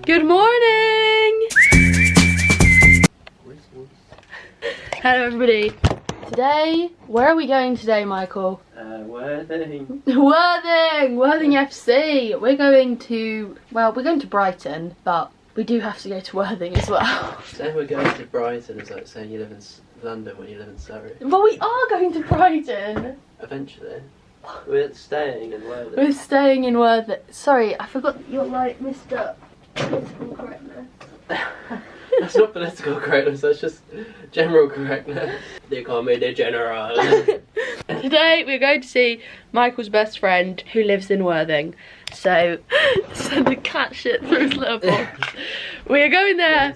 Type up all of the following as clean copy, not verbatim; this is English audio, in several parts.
Good morning! Hello everybody. Today, where are we going today, Michael? Worthing. Worthing FC. We're going to Brighton, but we do have to go to Worthing as well. Saying we're going to Brighton is like saying you live in London when you live in Surrey. But we are going to Brighton. Eventually. We're staying in Worthing. We're staying in Worthing. Sorry, I forgot you're like Mr. Political Correctness. That's not political correctness, that's just general correctness. They call me the general. Today we're going to see Michael's best friend who lives in Worthing. So the cat shit through his little box. We are going there,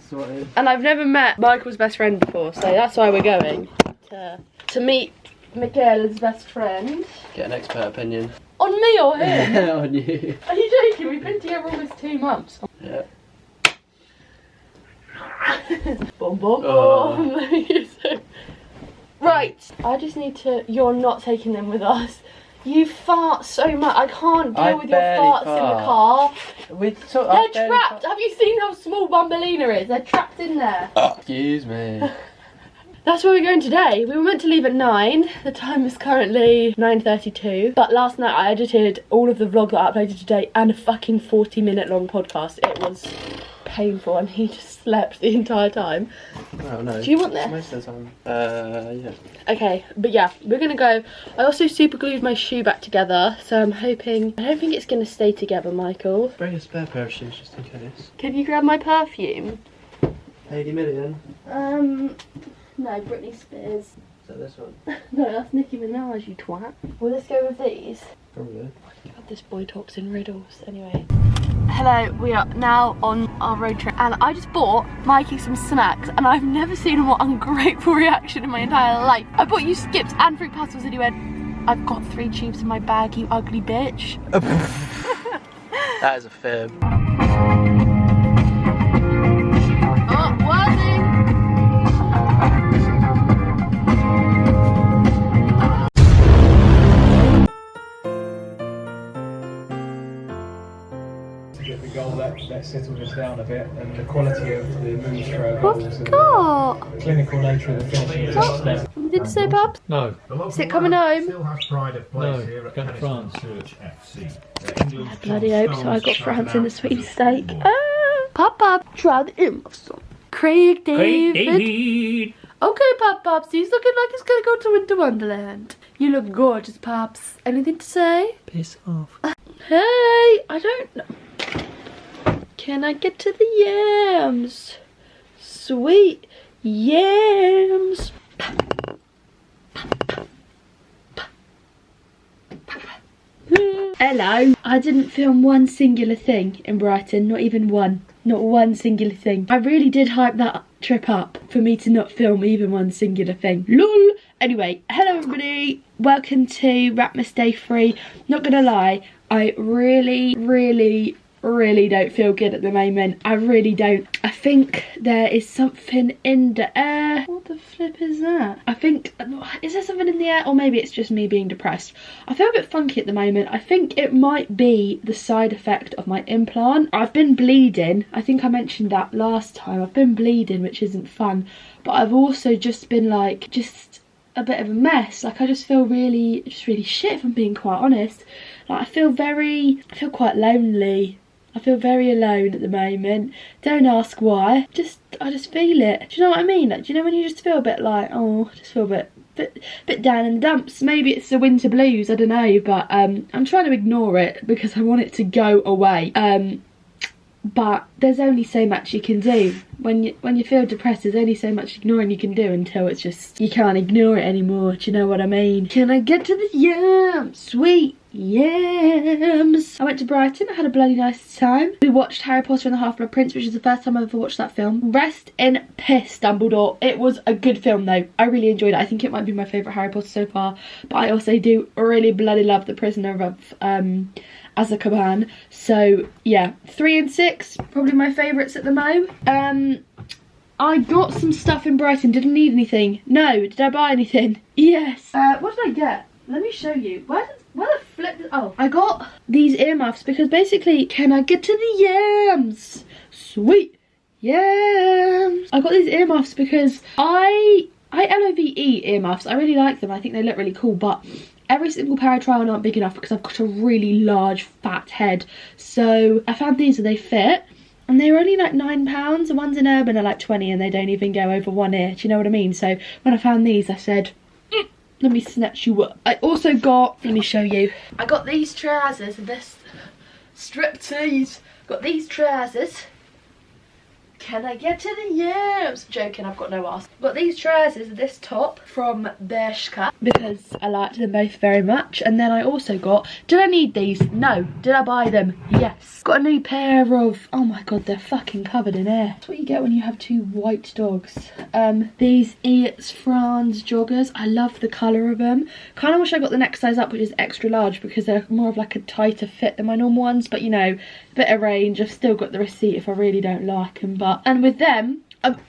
and I've never met Michael's best friend before, so that's why we're going to meet Michaela's best friend. Get an expert opinion. On me or him? On you. Are you joking? We've been together almost 2 months. Yeah. Boom, boom, boom. Oh. Right, I just need to. You're not taking them with us. You fart so much. I can't deal with your farts in the car. They're trapped. Have you seen how small Bumbelina is? They're trapped in there. Excuse me. That's where we're going today. We were meant to leave at 9. The time is currently 9:32. But last night I edited all of the vlog that I uploaded today and a fucking 40-minute long podcast. It was painful, and he just slept the entire time. Oh no. Do you want this? Most of the time. Yeah. Okay, but yeah, we're gonna go. I also super glued my shoe back together, so I'm hoping. I don't think it's gonna stay together, Michael. Bring a spare pair of shoes just in case. Can you grab my perfume? 80 million. No, Britney Spears. Is that this one? No, that's Nicki Minaj, you twat. Well, let's go with these. Probably. God, this boy talks in riddles. Anyway. Hello, we are now on our road trip, and I just bought Mikey some snacks, and I've never seen a more ungrateful reaction in my entire life. I bought you skips and fruit puzzles, and he went, "I've got 3 tubes in my bag, you ugly bitch." That is a fib. Oh, Worthing! The goal that settled us down a bit, and the quality of the moves for our What's goals it and got? the clinical nature of the finishing. What did you say, Babs? No. Is it coming home? No, going to France. I bloody hope so. I got France in the sweepstake. Pop, try the Emerson. Craig David. Okay, Pops, he's looking like he's gonna go to Winter Wonderland. You look gorgeous, Pops. Anything to say? Piss off. Hey, I don't know. Can I get to the yams? Sweet yams. Hello. I didn't film one singular thing in Brighton, not even one. Not one singular thing. I really did hype that trip up for me to not film even one singular thing. LOL. Anyway, hello everybody. Welcome to Ratmas Day 3. Not gonna lie, I really don't feel good at the moment. I really don't. I think there is something in the air. What the flip is that? I think, is there something in the air? Or maybe it's just me being depressed. I feel a bit funky at the moment. I think it might be the side effect of my implant. I've been bleeding. I think I mentioned that last time. I've been bleeding, which isn't fun. But I've also just been like, just a bit of a mess. Like I just feel really shit, if I'm being quite honest. Like I feel quite lonely. I feel very alone at the moment. Don't ask why. I just feel it. Do you know what I mean? Like, do you know when you just feel a bit like, oh, I just feel a bit down in the dumps? Maybe it's the winter blues, I don't know, but I'm trying to ignore it because I want it to go away. But there's only so much you can do. When you feel depressed, there's only so much ignoring you can do until it's just, you can't ignore it anymore. Do you know what I mean? Can I get to the yams? Sweet yams. I went to Brighton. I had a bloody nice time. We watched Harry Potter and the Half-Blood Prince, which is the first time I've ever watched that film. Rest in piss, Dumbledore. It was a good film though. I really enjoyed it. I think it might be my favourite Harry Potter so far. But I also do really bloody love The Prisoner of Azkaban. So yeah, 3 and 6 probably my favourites at the mo. I got some stuff in Brighton. Didn't need anything. No. Did I buy anything? Yes. What did I get? Let me show you. Where the flip? Oh, I got these earmuffs because basically, can I get to the yams? Sweet yams. I got these earmuffs because I love earmuffs. I really like them. I think they look really cool, but every single pair I try on aren't big enough because I've got a really large fat head. So I found these and they fit. And they were only like £9. The ones in Urban are like 20 and they don't even go over one ear. Do you know what I mean? So when I found these, I said, let me snatch you up. I also got, let me show you. I got these trousers and this striptease. Got these trousers. Can I get to the yams? Joking, I've got no ass. Got these trousers and this top from Bershka because I liked them both very much. And then I also got, did I need these? No. Did I buy them? Yes. Got a new pair of, oh my god, they're fucking covered in hair. That's what you get when you have two white dogs. These It's France joggers. I love the colour of them. Kind of wish I got the next size up, which is extra large, because they're more of like a tighter fit than my normal ones. But you know, a bit of range. I've still got the receipt if I really don't like them. But, and with them,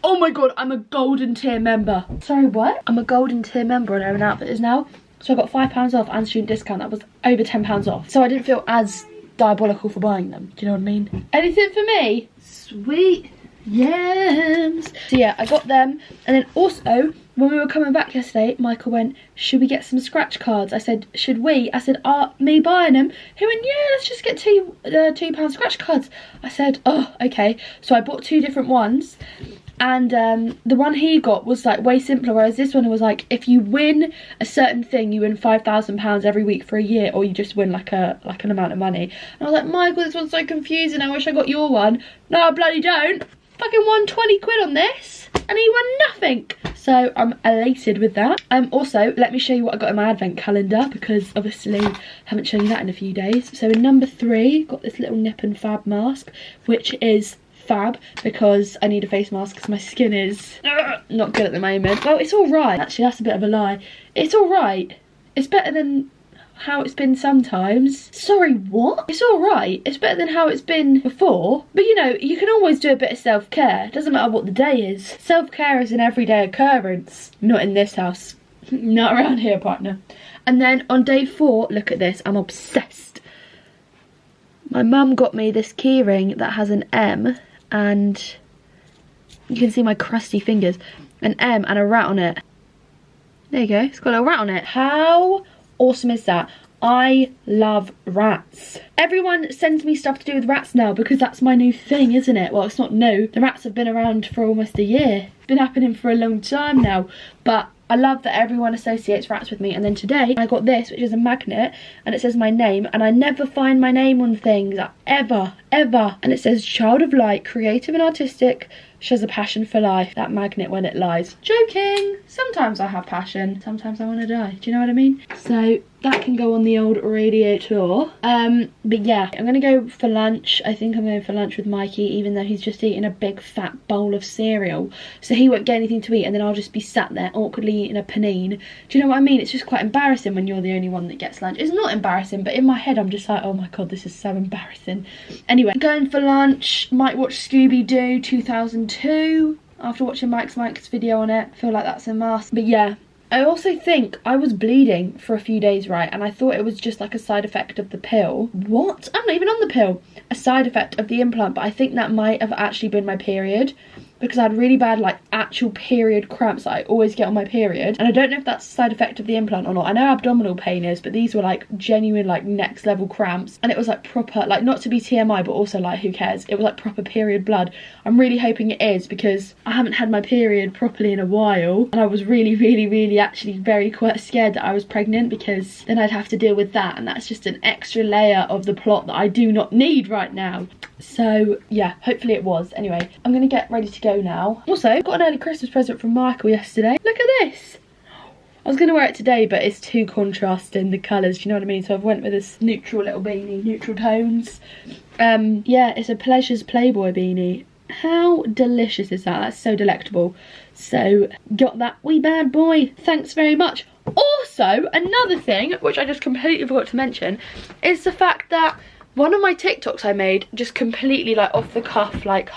oh my god, I'm a golden tier member. Sorry, what? I'm a golden tier member on Urban Outfitters now. So I got £5 off and student discount. That was over £10 off. So I didn't feel as diabolical for buying them. Do you know what I mean? Anything for me? Sweet yams. So yeah, I got them. And then also, when we were coming back yesterday, Michael went, should we get some scratch cards? I said, should we? I said, me buying them? He went, yeah, let's just get £2 scratch cards. I said, oh, okay. So I bought 2 different ones. And the one he got was like way simpler, whereas this one was like, if you win a certain thing, you win £5,000 every week for a year, or you just win like an amount of money. And I was like, Michael, this one's so confusing. I wish I got your one. No, I bloody don't. Fucking won 20 quid on this, and he won nothing. So I'm elated with that. Also, let me show you what I got in my advent calendar, because obviously I haven't shown you that in a few days. So in number 3, got this little Nip and Fab mask, which is fab because I need a face mask because my skin is not good at the moment. Well, it's alright. Actually, that's a bit of a lie. It's alright. It's better than how it's been sometimes. Sorry, what? It's alright. It's better than how it's been before. But you know, you can always do a bit of self-care. Doesn't matter what the day is. Self-care is an everyday occurrence. Not in this house. Not around here, partner. And then on day 4, look at this. I'm obsessed. My mum got me this keyring that has an M, and you can see my crusty fingers. An M and a rat on it. There you go. It's got a rat on it. How awesome is that? I love rats. Everyone sends me stuff to do with rats now because that's my new thing, isn't it? Well, it's not new. The rats have been around for almost a year. It's been happening for a long time now. But I love that everyone associates rats with me. And then today I got this, which is a magnet, and it says my name, and I never find my name on things, ever. And it says child of light, creative and artistic, shows a passion for life. That magnet when it lies. Joking. Sometimes I have passion. Sometimes I want to die. Do you know what I mean? So that can go on the old radiator. But yeah, I'm gonna go for lunch. I think I'm going for lunch with Mikey, even though he's just eating a big fat bowl of cereal. So he won't get anything to eat, and then I'll just be sat there awkwardly eating a panini. Do you know what I mean? It's just quite embarrassing when you're the only one that gets lunch. It's not embarrassing, but in my head I'm just like, oh my god, this is so embarrassing. Anyway, going for lunch. Might watch Scooby-Doo 2002 after watching Mike's video on it. I feel like that's a must. But yeah, I also think I was bleeding for a few days, right? And I thought it was just like a side effect of the pill. What? I'm not even on the pill. A side effect of the implant, but I think that might have actually been my period, because I had really bad like actual period cramps that I always get on my period, and I don't know if that's a side effect of the implant or not. I know abdominal pain is, but these were like genuine like next level cramps, and it was like proper, like not to be TMI, but also like who cares, it was like proper period blood. I'm really hoping it is, because I haven't had my period properly in a while, and I was really actually very quite scared that I was pregnant, because then I'd have to deal with that, and that's just an extra layer of the plot that I do not need right now. So yeah, hopefully it was. Anyway, I'm gonna get ready to go now. Also, got an early Christmas present from Michael yesterday. Look at this. I was gonna wear it today, but it's too contrasting, the colours, do you know what I mean? So I've went with this neutral little beanie, neutral tones. Yeah, it's a Pleasures Playboy beanie. How delicious is that? That's so delectable. So got that wee bad boy. Thanks very much. Also, another thing which I just completely forgot to mention is the fact that One of my TikToks I made, just completely like off the cuff, like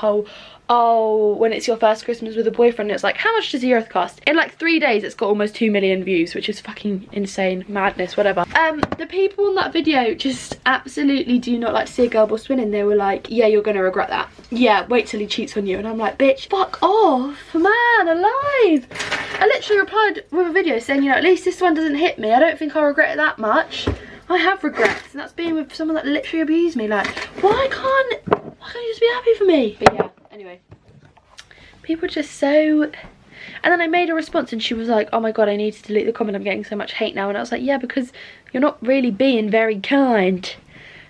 oh, when it's your first Christmas with a boyfriend, it's like, how much does the earth cost? In like 3 days, it's got almost 2 million views, which is fucking insane, madness, whatever. The people on that video just absolutely do not like see a girl boss winning. They were like, yeah, you're gonna regret that. Yeah, wait till he cheats on you. And I'm like, bitch, fuck off, man, alive. I literally replied with a video saying, you know, at least this one doesn't hit me. I don't think I'll regret it that much. I have regrets, and that's being with someone that literally abused me. Like, why can't you just be happy for me? But yeah, anyway, people are just so. And then I made a response and she was like, oh my god, I need to delete the comment, I'm getting so much hate now. And I was like, yeah, because you're not really being very kind.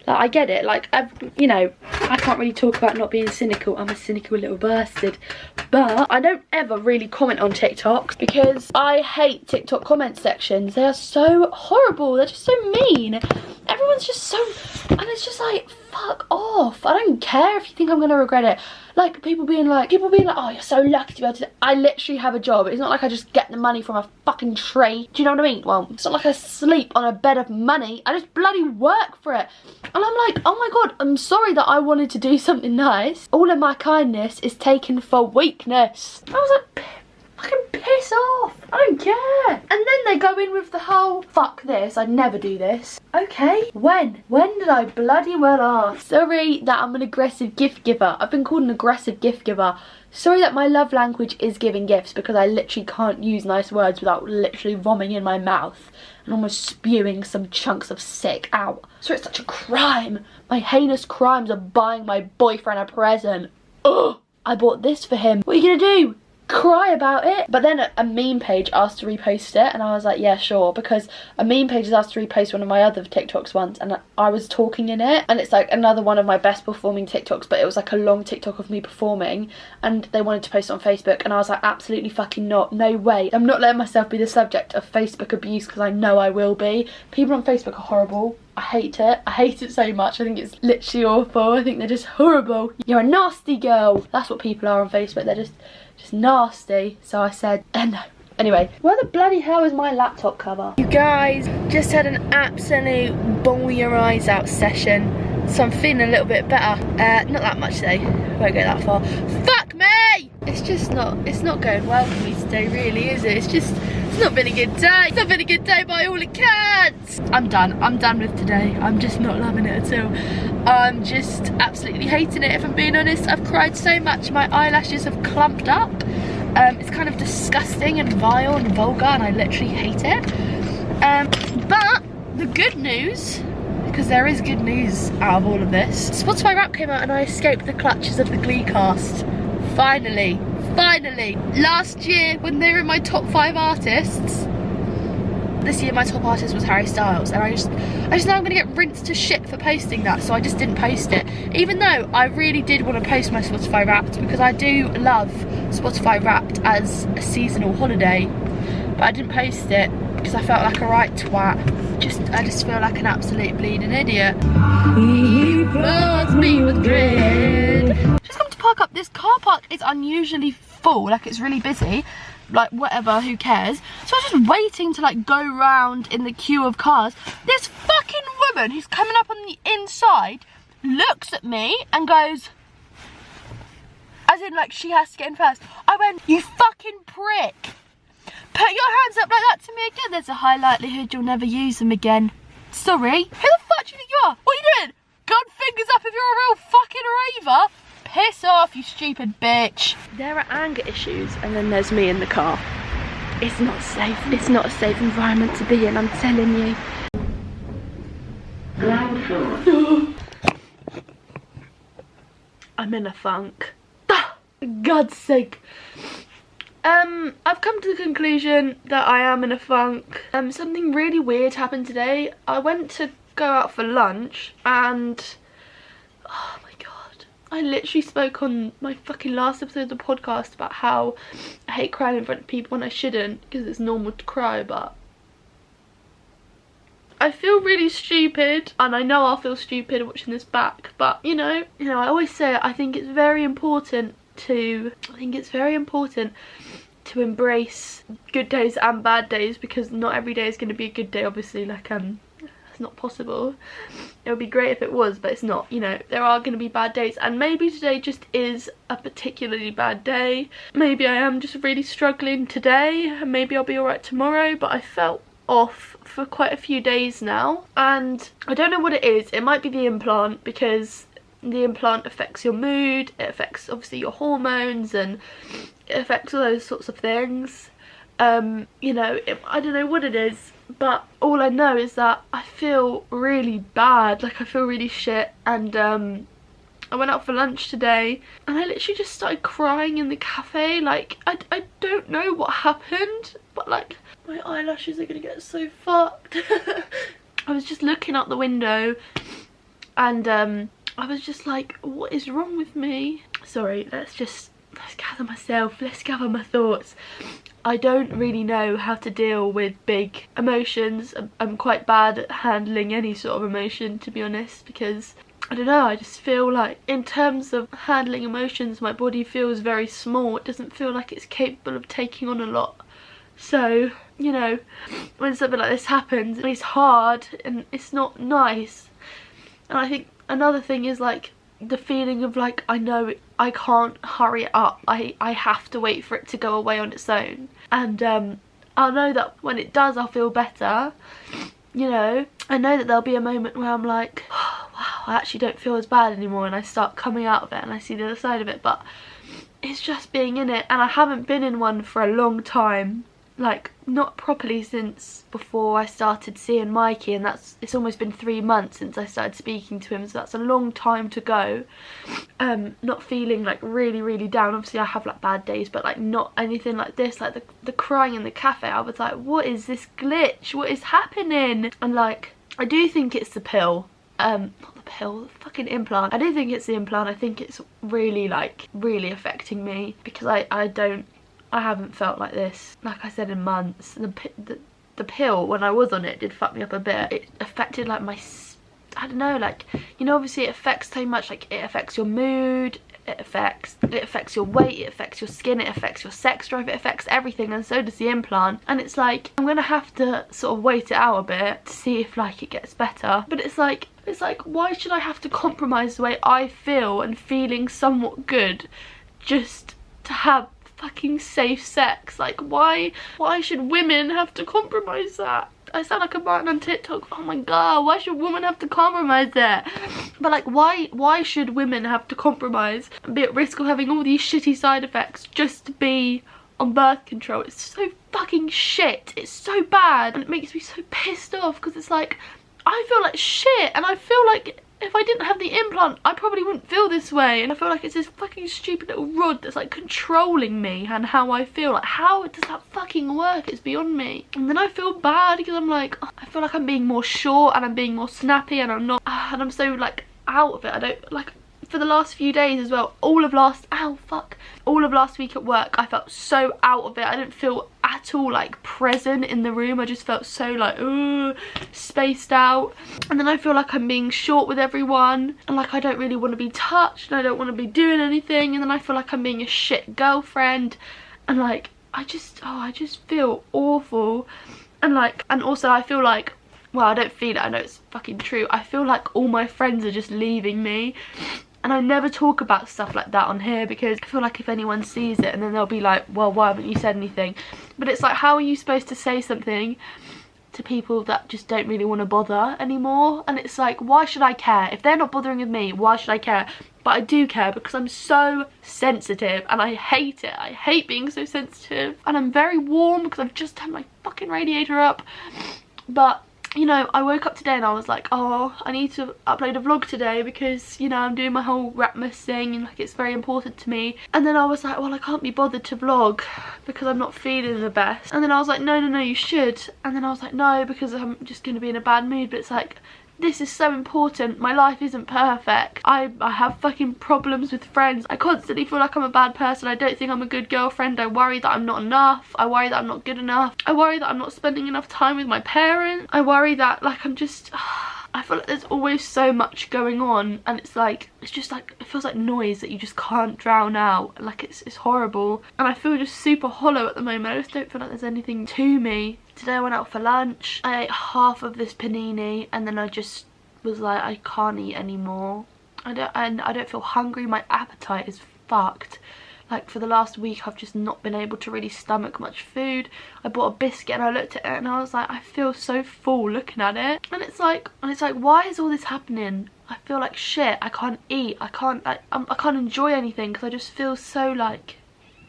Like, I get it, like, you know, I can't really talk about not being cynical. I'm a cynical little bastard. But I don't ever really comment on TikToks because I hate TikTok comment sections. They are so horrible. They're just so mean. Everyone's just so, and it's just like, fuck off. I don't care if you think I'm gonna regret it. Like, people being like, oh, you're so lucky to be able to, I literally have a job. It's not like I just get the money from a fucking tree. Do you know what I mean? Well, it's not like I sleep on a bed of money. I just bloody work for it. And I'm like, oh my god, I'm sorry that I wanted to do something nice. All of my kindness is taken for weakness. I was like, fucking piss off. I don't care. And then they go in with the whole, fuck this, I'd never do this. Okay, when? When did I bloody well ask? Sorry that I'm an aggressive gift giver. I've been called an aggressive gift giver. Sorry that my love language is giving gifts because I literally can't use nice words without literally vomiting in my mouth and almost spewing some chunks of sick out. So it's such a crime. My heinous crimes are buying my boyfriend a present. Ugh! I bought this for him. What are you gonna do? Cry about it? But then a meme page asked to repost it and I was like, yeah, sure, because a meme page has asked to repost one of my other TikToks once and I was talking in it, and it's like another one of my best performing TikToks, but it was like a long TikTok of me performing and they wanted to post it on Facebook and I was like, absolutely fucking not, no way. I'm not letting myself be the subject of Facebook abuse because I know I will be. People on Facebook are horrible. I hate it. I hate it so much. I think it's literally awful. I think they're just horrible. You're a nasty girl. That's what people are on Facebook. They're just nasty. So I said, no. Anyway, where the bloody hell is my laptop cover? You guys just had an absolute bawl your eyes out session. So I'm feeling a little bit better. Not that much though. Won't go that far. Fuck me! It's not going well for me today, really, is it? It's not been a good day. It's not been a good day by all accounts. I'm done with today. I'm just not loving it at all. I'm just absolutely hating it, if I'm being honest. I've cried so much, my eyelashes have clumped up. It's kind of disgusting and vile and vulgar and I literally hate it. But the good news, because there is good news out of all of this, Spotify Wrapped came out and I escaped the clutches of the Glee cast. Finally. Last year, when they were in my top 5 artists, this year my top artist was Harry Styles, and I just know I'm gonna get rinsed to shit for posting that, so I just didn't post it. Even though I really did want to post my Spotify Wrapped because I do love Spotify Wrapped as a seasonal holiday, but I didn't post it because I felt like a right twat. I just feel like an absolute bleeding idiot. He floods me with dread. Just come to park up. This car park is unusually full, like it's really busy. Like whatever, who cares? So I was just waiting to like go round in the queue of cars. This fucking woman who's coming up on the inside looks at me and goes, as in like she has to get in first. I went, you fucking prick. Put your hands up like that to me again. There's a high likelihood you'll never use them again. Sorry. Who the fuck do you think you are? What are you doing? Gun fingers up if you're a real fucking raver. Piss off, you stupid bitch. There are anger issues and then there's me in the car. It's not safe. It's not a safe environment to be in, I'm telling you. I'm in a funk. God's sake. I've come to the conclusion that I am in a funk. Something really weird happened today. I went to go out for lunch and oh my god, I literally spoke on my fucking last episode of the podcast about how I hate crying in front of people when I shouldn't because it's normal to cry, but I feel really stupid and I know I'll feel stupid watching this back, but you know, I always say I think it's very important to embrace good days and bad days because not every day is going to be a good day, obviously. Like That's not possible. It would be great if it was, but it's not. You know, there are going to be bad days, and maybe today just is a particularly bad day. Maybe I am just really struggling today, and maybe I'll be alright tomorrow, but I felt off for quite a few days now, and I don't know what it is. It might be the implant, because the implant affects your mood, it affects obviously your hormones, and it affects all those sorts of things. You know, I don't know what it is, but all I know is that I feel really bad, like I feel really shit. And I went out for lunch today and I literally just started crying in the cafe. Like I don't know what happened, but like my eyelashes are gonna get so fucked. I was just looking out the window and I was just like, what is wrong with me? Sorry, let's gather myself, let's gather my thoughts. I don't really know how to deal with big emotions. I'm quite bad at handling any sort of emotion, to be honest, because I don't know, I just feel like in terms of handling emotions, my body feels very small. It doesn't feel like it's capable of taking on a lot. So, you know, when something like this happens, it's hard and it's not nice. And I think another thing is like the feeling of like, I know I can't hurry it up. I have to wait for it to go away on its own. And I'll know that when it does, I'll feel better. You know, I know that there'll be a moment where I'm like, oh, wow, I actually don't feel as bad anymore, and I start coming out of it and I see the other side of it. But it's just being in it, and I haven't been in one for a long time. Like, not properly since before I started seeing Mikey, and it's almost been 3 months since I started speaking to him, so that's a long time to go. Not feeling like really down. Obviously I have like bad days, but like not anything like this. Like the crying in the cafe, I was like, what is this glitch? What is happening? And like, I do think it's the pill. Not the pill, the fucking implant. I do think it's the implant. I think it's really affecting me, because I haven't felt like this, like I said, in months. The pill, when I was on it, did fuck me up a bit. It affected like my, I don't know, like, you know, obviously it affects so much. Like, it affects your mood, it affects your weight, it affects your skin, it affects your sex drive, it affects everything, and so does the implant. And it's like, I'm gonna have to sort of wait it out a bit to see if like it gets better. But it's like, why should I have to compromise the way I feel and feeling somewhat good just to have fucking safe sex? Like, why should women have to compromise that? I sound like a Martin on TikTok. Oh my god, why should women have to compromise that? But like, why should women have to compromise and be at risk of having all these shitty side effects just to be on birth control? It's so fucking shit. It's so bad, and it makes me so pissed off, because it's like, I feel like shit, and I feel like if I didn't have the implant, I probably wouldn't feel this way. And I feel like it's this fucking stupid little rod that's like controlling me and how I feel. Like, how does that fucking work? It's beyond me. And then I feel bad, because I'm like, oh, I feel like I'm being more short and I'm being more snappy, and I'm not, and I'm so like out of it. I don't, like, for the last few days as well, all of last week at work, I felt so out of it. I didn't feel at all like present in the room. I just felt so like, ooh, spaced out. And then I feel like I'm being short with everyone, and like I don't really want to be touched, and I don't want to be doing anything. And then I feel like I'm being a shit girlfriend, and like I just feel awful. And like, and also I feel like, well, I don't feel it, I know it's fucking true, I feel like all my friends are just leaving me. And I never talk about stuff like that on here, because I feel like if anyone sees it, and then they'll be like, well, why haven't you said anything? But it's like, how are you supposed to say something to people that just don't really want to bother anymore? And it's like, why should I care? If they're not bothering with me, why should I care? But I do care, because I'm so sensitive, and I hate it. I hate being so sensitive. And I'm very warm because I've just had my fucking radiator up. But you know, I woke up today and I was like, oh, I need to upload a vlog today, because, you know, I'm doing my whole ratmas thing, and like, it's very important to me. And then I was like, well, I can't be bothered to vlog because I'm not feeling the best. And then I was like, no, you should. And then I was like, no, because I'm just going to be in a bad mood. But it's like, this is so important. My life isn't perfect. I have fucking problems with friends. I constantly feel like I'm a bad person. I don't think I'm a good girlfriend. I worry that I'm not enough. I worry that I'm not good enough. I worry that I'm not spending enough time with my parents. I worry that like I'm just, I feel like there's always so much going on, and it's like, it's just like, it feels like noise that you just can't drown out. Like, it's horrible, and I feel just super hollow at the moment. I just don't feel like there's anything to me. Today I went out for lunch. I ate half of this panini and then I just was like, I can't eat anymore. I don't feel hungry. My appetite is fucked. Like for the last week I've just not been able to really stomach much food. I bought a biscuit and I looked at it and I was like, I feel so full looking at it. And it's like why is all this happening? I feel like shit. I can't eat. I can't enjoy anything because I just feel so like,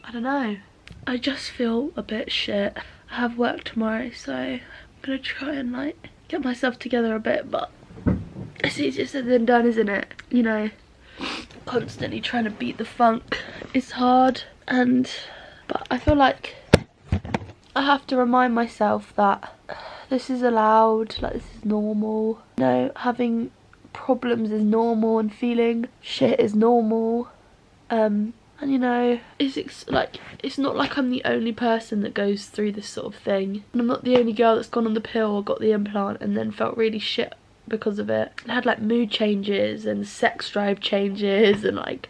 I don't know. I just feel a bit shit. I have work tomorrow, so I'm gonna try and like get myself together a bit, but it's easier said than done, isn't it? You know, constantly trying to beat the funk is hard, but I feel like I have to remind myself that this is allowed, like this is normal. You know, having problems is normal and feeling shit is normal. And you know, it's not like I'm the only person that goes through this sort of thing. And I'm not the only girl that's gone on the pill or got the implant and then felt really shit because of it. I had like mood changes and sex drive changes and like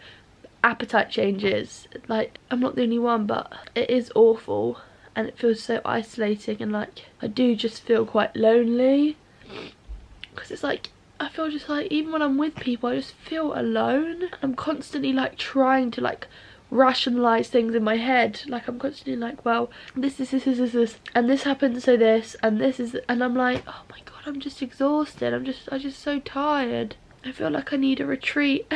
appetite changes. Like, I'm not the only one, but it is awful and it feels so isolating, and like I do just feel quite lonely because it's like I feel just like even when I'm with people I just feel alone. I'm constantly like trying to like rationalize things in my head. Like I'm constantly like, well, this and this happened, so this and this is, and I'm like, oh my god, I'm just exhausted. I'm just so tired. I feel like I need a retreat.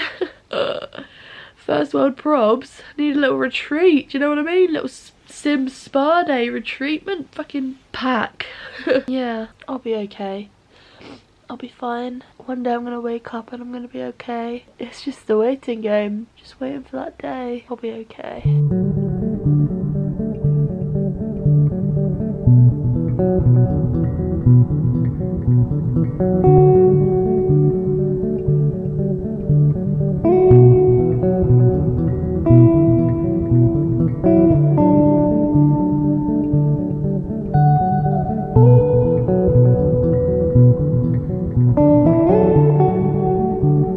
First world probs, I need a little retreat, do you know what I mean? Little sim spa day retreatment fucking pack. Yeah, I'll be okay. I'll be fine. One day I'm gonna wake up and I'm gonna be okay. It's just the waiting game. Just waiting for that day. I'll be okay.